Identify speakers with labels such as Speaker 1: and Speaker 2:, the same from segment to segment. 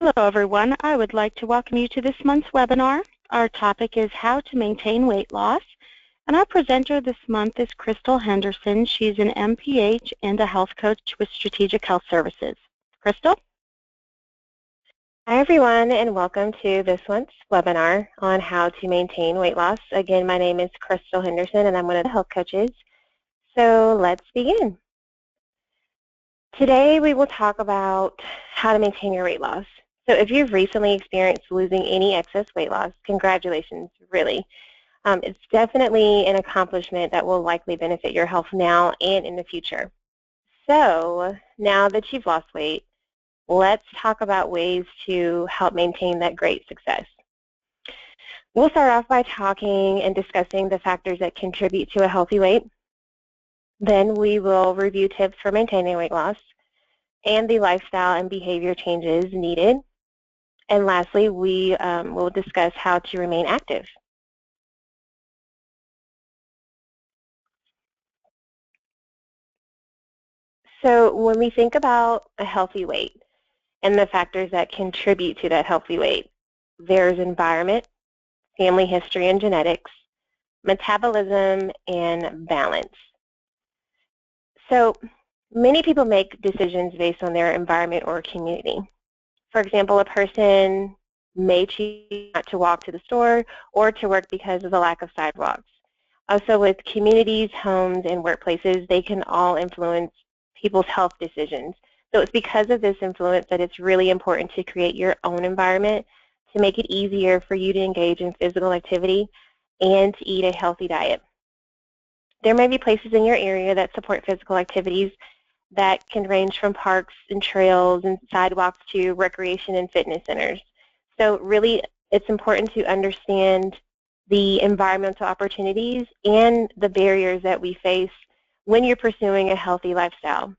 Speaker 1: Hello, everyone. I would like to welcome you to this month's webinar. Our topic is how to maintain weight loss. And our presenter this month is Crystal Henderson. She's an MPH and a health coach with Strategic Health Services. Crystal?
Speaker 2: Hi, everyone, and welcome to this month's webinar on how to maintain weight loss. Again, my name is Crystal Henderson, and I'm one of the health coaches. So let's begin. Today, we will talk about how to maintain your weight loss. So if you've recently experienced losing any excess weight loss, congratulations, really. It's definitely an accomplishment that will likely benefit your health now and in the future. So now that you've lost weight, let's talk about ways to help maintain that great success. We'll start off by talking and discussing the factors that contribute to a healthy weight. Then we will review tips for maintaining weight loss and the lifestyle and behavior changes needed. And lastly, we will discuss how to remain active. So when we think about a healthy weight and the factors that contribute to that healthy weight, there's environment, family history and genetics, metabolism, and balance. So many people make decisions based on their environment or community. For example, a person may choose not to walk to the store or to work because of the lack of sidewalks. Also, with communities, homes, and workplaces, they can all influence people's health decisions. So it's because of this influence that it's really important to create your own environment to make it easier for you to engage in physical activity and to eat a healthy diet. There may be places in your area that support physical activities that can range from parks and trails and sidewalks to recreation and fitness centers. So really, it's important to understand the environmental opportunities and the barriers that we face when you're pursuing a healthy lifestyle,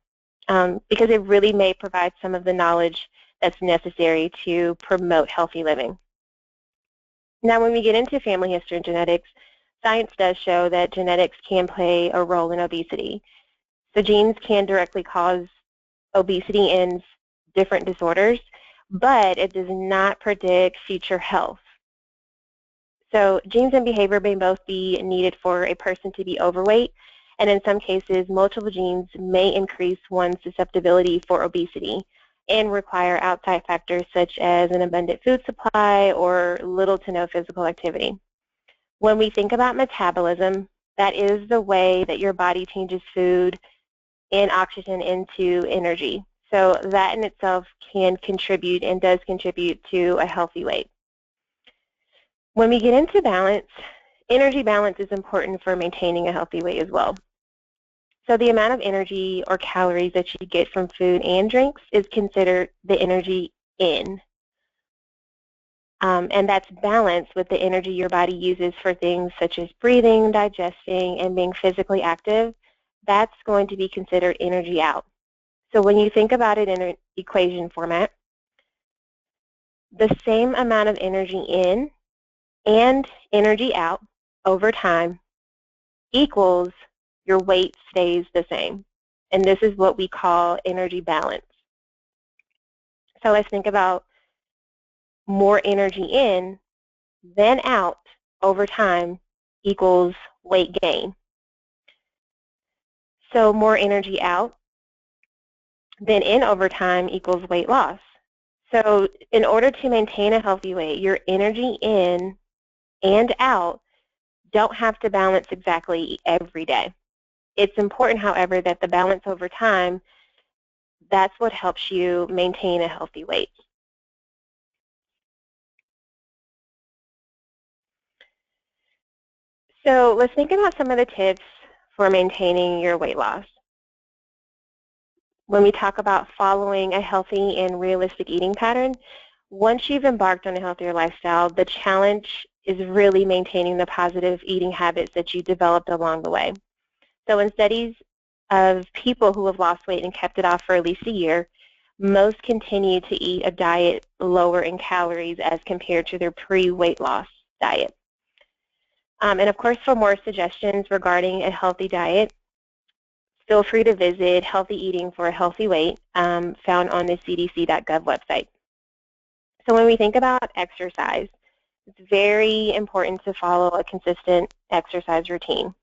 Speaker 2: because it really may provide some of the knowledge that's necessary to promote healthy living. Now, when we get into family history and genetics, science does show that genetics can play a role in obesity. So genes can directly cause obesity and different disorders, but it does not predict future health. So genes and behavior may both be needed for a person to be overweight, and in some cases, multiple genes may increase one's susceptibility for obesity and require outside factors such as an abundant food supply or little to no physical activity. When we think about metabolism, that is the way that your body changes food and oxygen into energy. So that in itself can contribute and does contribute to a healthy weight. When we get into balance, energy balance is important for maintaining a healthy weight as well. So the amount of energy or calories that you get from food and drinks is considered the energy in. And that's balanced with the energy your body uses for things such as breathing, digesting, and being physically active. That's going to be considered energy out. So when you think about it in an equation format, the same amount of energy in and energy out over time equals your weight stays the same. And this is what we call energy balance. So let's think about more energy in than out over time equals weight gain. So more energy out than in over time equals weight loss. So in order to maintain a healthy weight, your energy in and out don't have to balance exactly every day. It's important, however, that the balance over time, that's what helps you maintain a healthy weight. So let's think about some of the tips for maintaining your weight loss. When we talk about following a healthy and realistic eating pattern, once you've embarked on a healthier lifestyle, the challenge is really maintaining the positive eating habits that you developed along the way. So in studies of people who have lost weight and kept it off for at least a year, most continue to eat a diet lower in calories as compared to their pre-weight loss diet. And of course, for more suggestions regarding a healthy diet, feel free to visit Healthy Eating for a Healthy Weight, found on the cdc.gov website. So when we think about exercise, it's very important to follow a consistent exercise routine.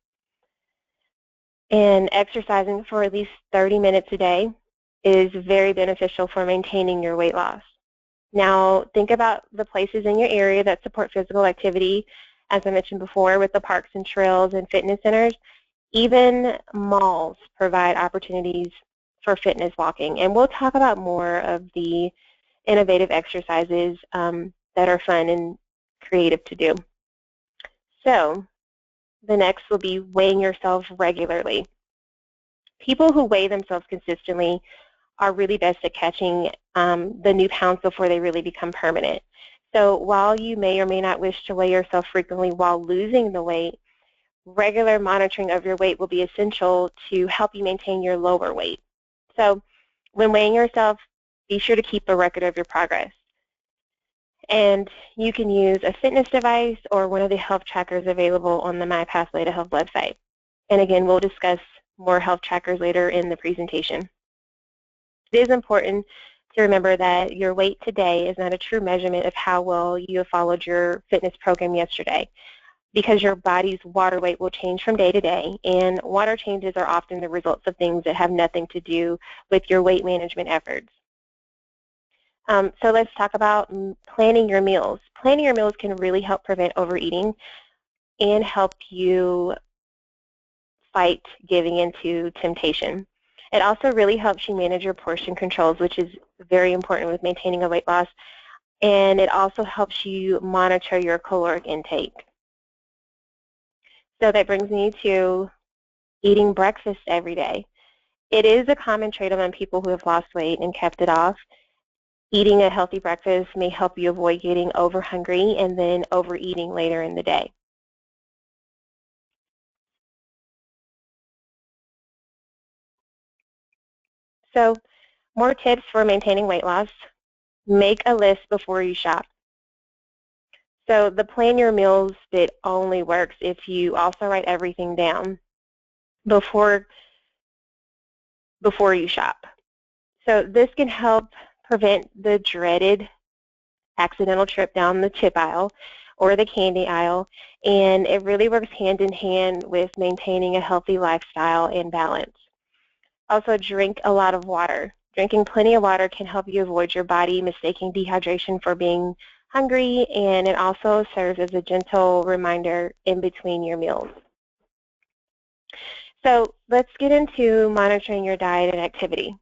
Speaker 2: And exercising for at least 30 minutes a day is very beneficial for maintaining your weight loss. Now, think about the places in your area that support physical activity, as I mentioned before, with the parks and trails and fitness centers. Even malls provide opportunities for fitness walking. And we'll talk about more of the innovative exercises that are fun and creative to do. So the next will be weighing yourself regularly. People who weigh themselves consistently are really best at catching the new pounds before they really become permanent. So while you may or may not wish to weigh yourself frequently while losing the weight, regular monitoring of your weight will be essential to help you maintain your lower weight. So when weighing yourself, be sure to keep a record of your progress. And you can use a fitness device or one of the health trackers available on the My Pathway to Health website. And again, we'll discuss more health trackers later in the presentation. It is important to remember that your weight today is not a true measurement of how well you have followed your fitness program yesterday, because your body's water weight will change from day to day, and water changes are often the results of things that have nothing to do with your weight management efforts. So let's talk about planning your meals. Planning your meals can really help prevent overeating and help you fight giving into temptation. It also really helps you manage your portion controls, which is very important with maintaining a weight loss, and it also helps you monitor your caloric intake. So that brings me to eating breakfast every day. It is a common trait among people who have lost weight and kept it off. Eating a healthy breakfast may help you avoid getting over hungry and then overeating later in the day. So, more tips for maintaining weight loss. Make a list before you shop. So the plan your meals bit only works if you also write everything down before you shop. So this can help prevent the dreaded accidental trip down the chip aisle or the candy aisle, and it really works hand in hand with maintaining a healthy lifestyle and balance. Also, drink a lot of water. Drinking plenty of water can help you avoid your body mistaking dehydration for being hungry, and it also serves as a gentle reminder in between your meals. So let's get into monitoring your diet and activity.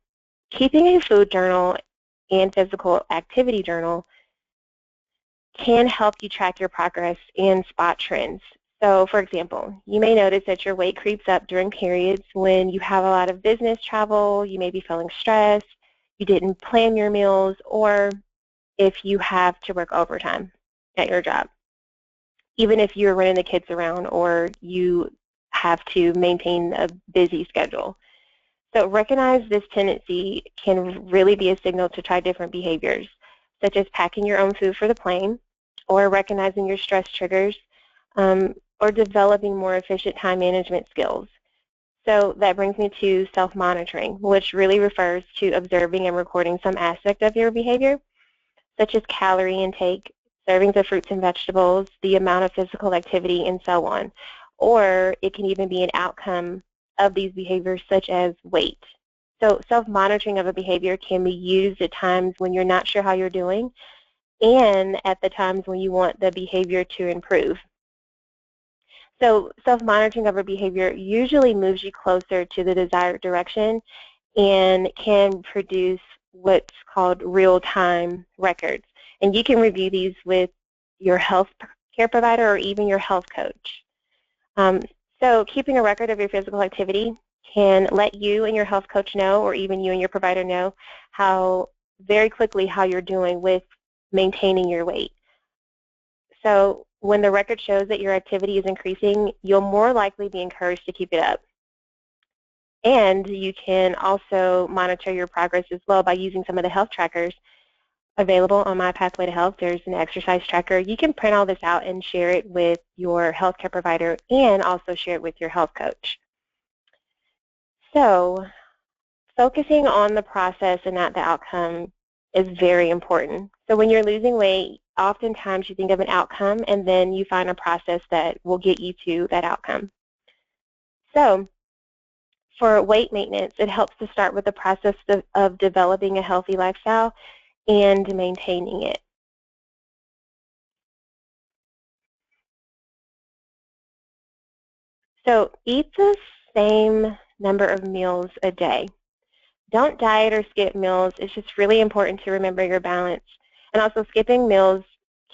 Speaker 2: Keeping a food journal and physical activity journal can help you track your progress and spot trends. So, for example, you may notice that your weight creeps up during periods when you have a lot of business travel, you may be feeling stressed, you didn't plan your meals, or if you have to work overtime at your job, even if you're running the kids around or you have to maintain a busy schedule. So recognize this tendency can really be a signal to try different behaviors, such as packing your own food for the plane, or recognizing your stress triggers, or developing more efficient time management skills. So that brings me to self-monitoring, which really refers to observing and recording some aspect of your behavior, such as calorie intake, servings of fruits and vegetables, the amount of physical activity, and so on. Or it can even be an outcome of these behaviors, such as weight. So self-monitoring of a behavior can be used at times when you're not sure how you're doing and at the times when you want the behavior to improve. So self-monitoring of a behavior usually moves you closer to the desired direction and can produce what's called real-time records. And you can review these with your health care provider or even your health coach. So keeping a record of your physical activity can let you and your health coach know, or even you and your provider know, very quickly how you're doing with maintaining your weight. So when the record shows that your activity is increasing, you'll more likely be encouraged to keep it up. And you can also monitor your progress as well by using some of the health trackers available on My Pathway to Health. There's an exercise tracker. You can print all this out and share it with your healthcare provider and also share it with your health coach. So focusing on the process and not the outcome is very important. So when you're losing weight, oftentimes you think of an outcome and then you find a process that will get you to that outcome. So for weight maintenance, it helps to start with the process of developing a healthy lifestyle and maintaining it. So eat the same number of meals a day. Don't diet or skip meals. It's just really important to remember your balance. And also skipping meals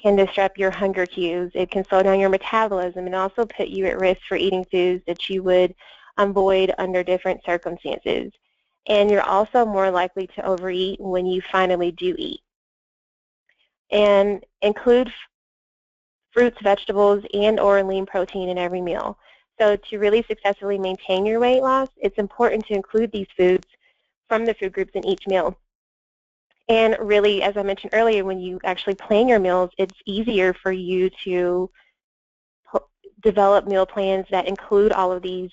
Speaker 2: can disrupt your hunger cues. It can slow down your metabolism and also put you at risk for eating foods that you would avoid under different circumstances. And you're also more likely to overeat when you finally do eat. And include fruits, vegetables, and or lean protein in every meal. So to really successfully maintain your weight loss, it's important to include these foods from the food groups in each meal. And really, as I mentioned earlier, when you actually plan your meals, it's easier for you to develop meal plans that include all of these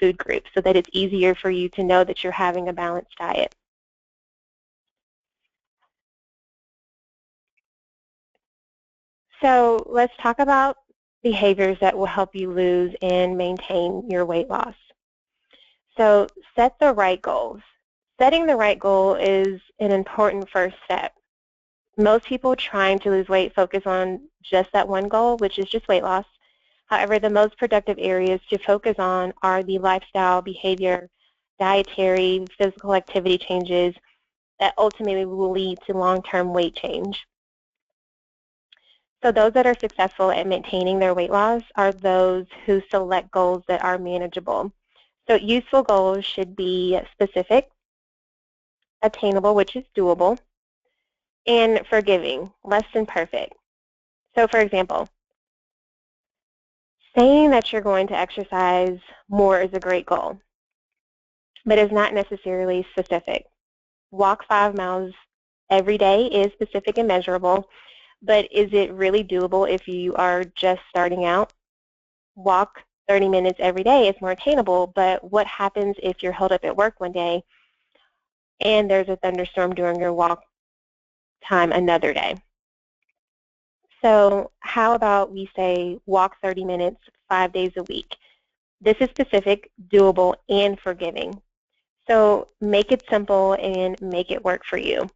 Speaker 2: food groups so that it's easier for you to know that you're having a balanced diet. So let's talk about behaviors that will help you lose and maintain your weight loss. So set the right goals. Setting the right goal is an important first step. Most people trying to lose weight focus on just that one goal, which is just weight loss. However, the most productive areas to focus on are the lifestyle, behavior, dietary, physical activity changes that ultimately will lead to long-term weight change. So those that are successful at maintaining their weight loss are those who select goals that are manageable. So useful goals should be specific, attainable, which is doable, and forgiving, less than perfect. So for example, saying that you're going to exercise more is a great goal, but is not necessarily specific. Walk 5 miles every day is specific and measurable, but is it really doable if you are just starting out? Walk 30 minutes every day is more attainable, but what happens if you're held up at work one day and there's a thunderstorm during your walk time another day? So how about we say walk 30 minutes 5 days a week? This is specific, doable, and forgiving. So make it simple and make it work for you.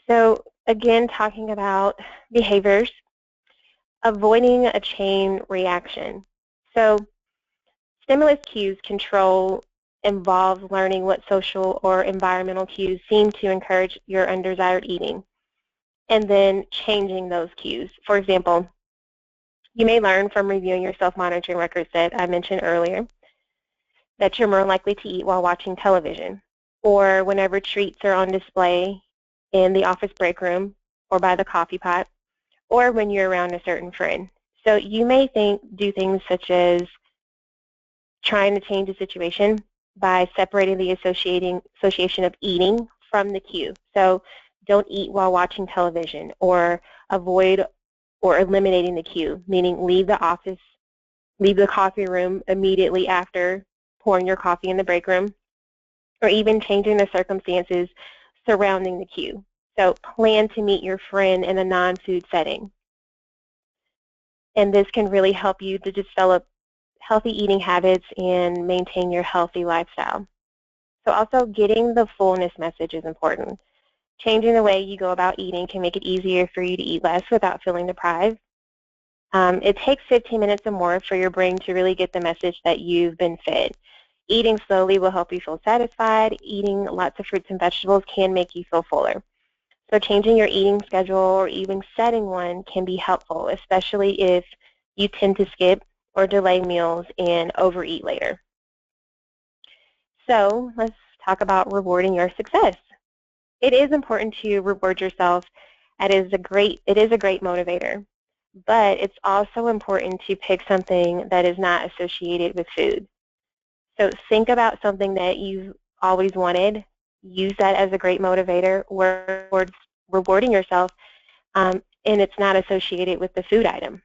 Speaker 2: So again, talking about behaviors, avoiding a chain reaction. So stimulus cues control involves learning what social or environmental cues seem to encourage your undesired eating, and then changing those cues. For example, you may learn from reviewing your self-monitoring records that I mentioned earlier that you're more likely to eat while watching television, or whenever treats are on display in the office break room or by the coffee pot, or when you're around a certain friend. So you may do things such as trying to change the situation by separating the association of eating from the cue. So don't eat while watching television, or avoid or eliminating the cue, meaning leave the office, leave the coffee room immediately after pouring your coffee in the break room, or even changing the circumstances surrounding the cue. So plan to meet your friend in a non-food setting. And this can really help you to develop healthy eating habits and maintain your healthy lifestyle. So also getting the fullness message is important. Changing the way you go about eating can make it easier for you to eat less without feeling deprived. It takes 15 minutes or more for your brain to really get the message that you've been fed. Eating slowly will help you feel satisfied. Eating lots of fruits and vegetables can make you feel fuller. So changing your eating schedule or even setting one can be helpful, especially if you tend to skip or delay meals and overeat later. So let's talk about rewarding your success. It is important to reward yourself. It is a great motivator, but it's also important to pick something that is not associated with food. So think about something that you've always wanted. Use that as a great motivator. Work towards rewarding yourself, and it's not associated with the food item.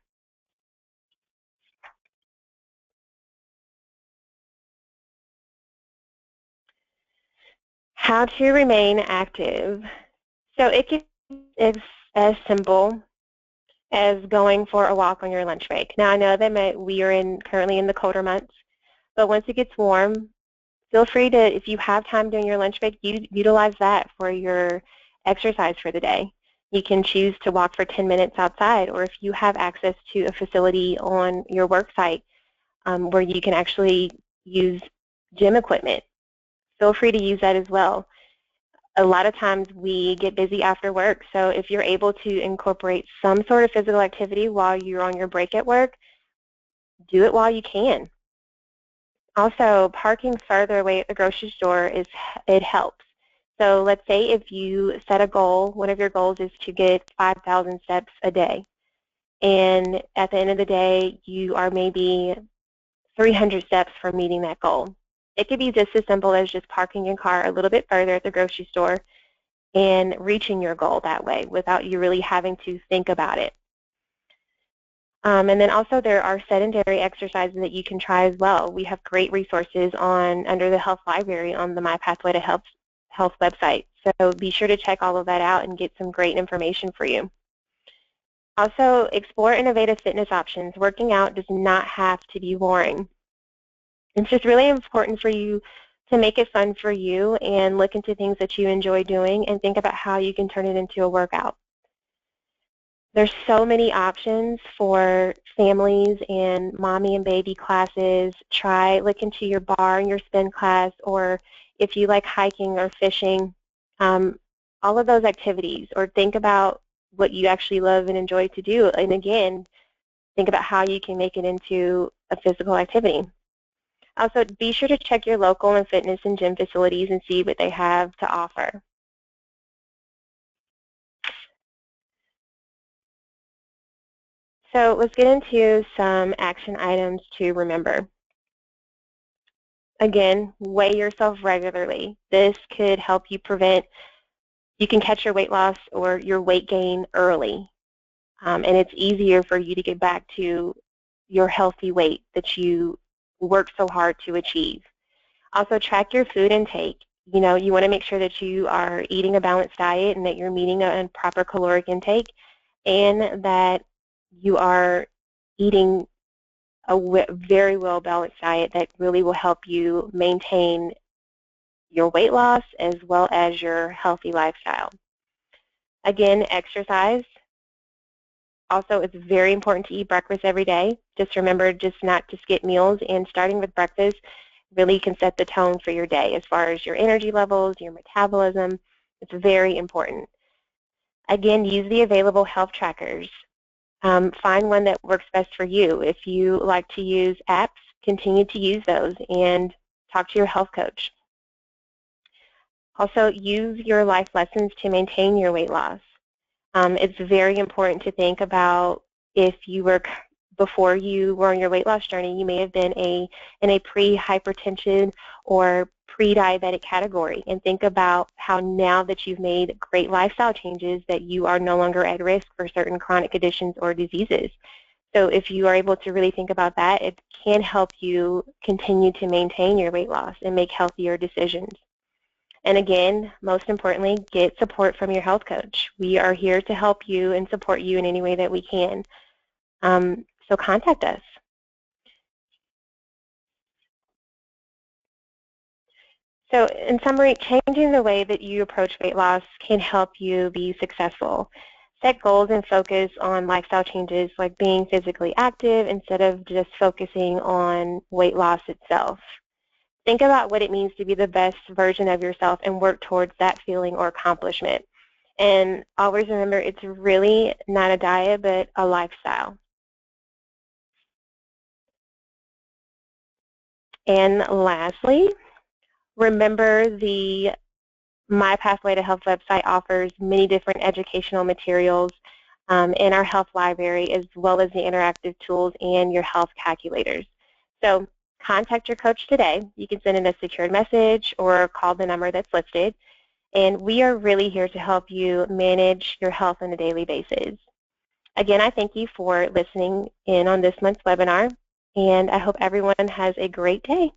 Speaker 2: How to remain active. So it can be as simple as going for a walk on your lunch break. Now I know that we are currently in the colder months, but once it gets warm, feel free to, if you have time during your lunch break, utilize that for your exercise for the day. You can choose to walk for 10 minutes outside, or if you have access to a facility on your work site where you can actually use gym equipment, feel free to use that as well. A lot of times we get busy after work, so if you're able to incorporate some sort of physical activity while you're on your break at work, do it while you can. Also, parking further away at the grocery store, it helps. So let's say if you set a goal, one of your goals is to get 5,000 steps a day, and at the end of the day you are maybe 300 steps from meeting that goal. It could be just as simple as just parking your car a little bit further at the grocery store and reaching your goal that way without you really having to think about it. And then also there are sedentary exercises that you can try as well. We have great resources under the Health Library on the My Pathway to Health website. So be sure to check all of that out and get some great information for you. Also, explore innovative fitness options. Working out does not have to be boring. It's just really important for you to make it fun for you and look into things that you enjoy doing and think about how you can turn it into a workout. There's so many options for families and mommy and baby classes. Look into your bar and your spin class, or if you like hiking or fishing, all of those activities, or think about what you actually love and enjoy to do. And again, think about how you can make it into a physical activity. Also, be sure to check your local and fitness and gym facilities and see what they have to offer. So let's get into some action items to remember. Again, weigh yourself regularly. This could help you you can catch your weight loss or your weight gain early. And it's easier for you to get back to your healthy weight that you worked so hard to achieve. Also, track your food intake. You want to make sure that you are eating a balanced diet and that you're meeting a proper caloric intake, and that you are eating a very well-balanced diet that really will help you maintain your weight loss as well as your healthy lifestyle. Again, exercise. Also, it's very important to eat breakfast every day. Just remember not to skip meals, and starting with breakfast really can set the tone for your day as far as your energy levels, your metabolism. It's very important. Again, use the available health trackers. Find one that works best for you. If you like to use apps, continue to use those and talk to your health coach. Also, use your life lessons to maintain your weight loss. It's very important to think about before you were on your weight loss journey, you may have been in a pre-hypertension or pre-diabetic category, and think about how now that you've made great lifestyle changes that you are no longer at risk for certain chronic conditions or diseases. So if you are able to really think about that, it can help you continue to maintain your weight loss and make healthier decisions. And again, most importantly, get support from your health coach. We are here to help you and support you in any way that we can. So contact us. So in summary, changing the way that you approach weight loss can help you be successful. Set goals and focus on lifestyle changes like being physically active instead of just focusing on weight loss itself. Think about what it means to be the best version of yourself and work towards that feeling or accomplishment. And always remember, it's really not a diet, but a lifestyle. And lastly, remember the My Pathway to Health website offers many different educational materials in our health library, as well as the interactive tools and your health calculators. So contact your coach today. You can send in a secured message or call the number that's listed. And we are really here to help you manage your health on a daily basis. Again, I thank you for listening in on this month's webinar, and I hope everyone has a great day.